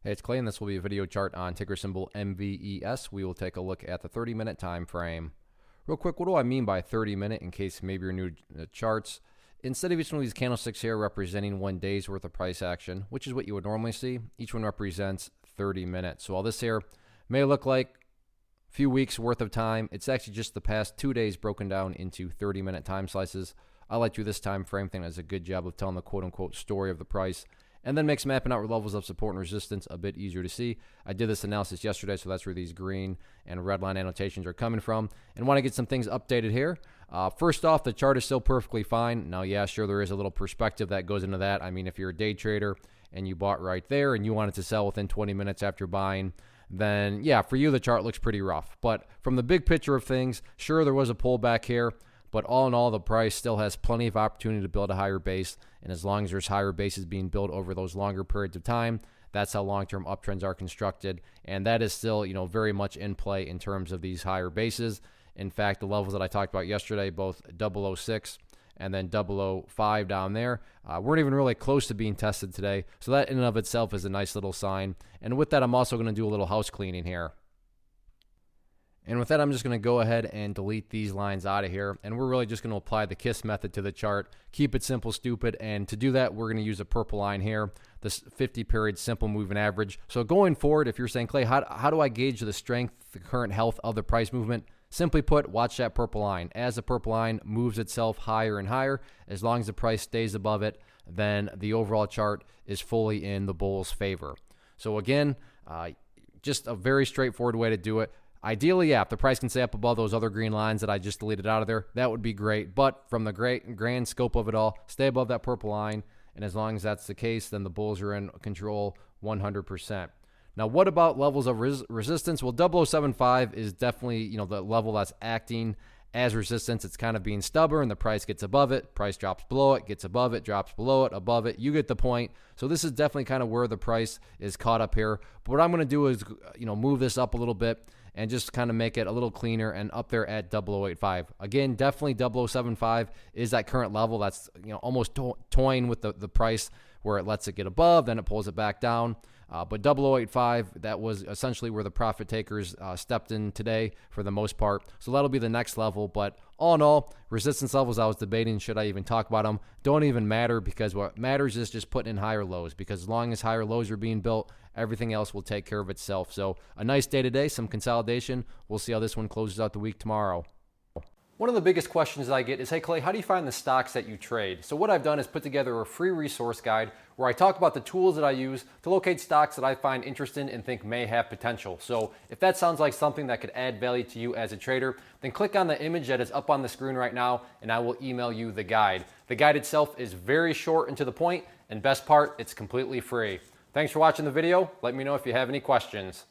Hey, it's Clay, and this will be a video chart on ticker symbol MVES. We will take a look at the 30-minute time frame. Real quick, what do I mean by 30-minute in case maybe you're new to the charts? Instead of each one of these candlesticks here representing 1 day's worth of price action, which is what you would normally see, each one represents 30 minutes. So all this here may look like a few weeks worth of time. It's actually just the past 2 days broken down into 30-minute time slices. I like to do this time frame thing. Does a good job of telling the quote-unquote story of the price, and then makes mapping out levels of support and resistance a bit easier to see. I did this analysis yesterday, so that's where these green and red line annotations are coming from, and want to get some things updated here. First off, the chart is still perfectly fine. Now, yeah, sure, there is a little perspective that goes into that. I mean, if you're a day trader and you bought right there and you wanted to sell within 20 minutes after buying, then yeah, for you, the chart looks pretty rough. But from the big picture of things, sure, there was a pullback here. But all in all, the price still has plenty of opportunity to build a higher base. And as long as there's higher bases being built over those longer periods of time, that's how long-term uptrends are constructed. And that is still, very much in play in terms of these higher bases. In fact, the levels that I talked about yesterday, both 006 and then 005 down there, weren't even really close to being tested today. So that in and of itself is a nice little sign. And with that, I'm also going to do a little house cleaning here. And with that, I'm just going to go ahead and delete these lines out of here. And we're really just going to apply the KISS method to the chart. Keep it simple, stupid. And to do that, we're going to use a purple line here, this 50-period simple moving average. So going forward, if you're saying, Clay, how do I gauge the strength, the current health of the price movement? Simply put, watch that purple line. As the purple line moves itself higher and higher, as long as the price stays above it, then the overall chart is fully in the bull's favor. So again, just a very straightforward way to do it. Ideally, yeah, if the price can stay up above those other green lines that I just deleted out of there, that would be great. But from the grand scope of it all, stay above that purple line. And as long as that's the case, then the bulls are in control 100%. Now, what about levels of resistance? Well, 0075 is definitely, the level that's acting as resistance. It's kind of being stubborn. The price gets above it, price drops below it, gets above it, drops below it, above it. You get the point. So this is definitely kind of where the price is caught up here. But what I'm going to do is, move this up a little bit and just kind of make it a little cleaner and up there at 0085. Again, definitely 0075 is that current level that's almost toying with the price where it lets it get above, then it pulls it back down. But 0085, that was essentially where the profit takers stepped in today for the most part. So that'll be the next level. But all in all, resistance levels, I was debating, should I even talk about them? Don't even matter, because what matters is just putting in higher lows, because as long as higher lows are being built, everything else will take care of itself. So a nice day today, some consolidation. We'll see how this one closes out the week tomorrow. One of the biggest questions that I get is, hey Clay, how do you find the stocks that you trade? So what I've done is put together a free resource guide where I talk about the tools that I use to locate stocks that I find interesting and think may have potential. So if that sounds like something that could add value to you as a trader, then click on the image that is up on the screen right now and I will email you the guide. The guide itself is very short and to the point, and best part, it's completely free. Thanks for watching the video. Let me know if you have any questions.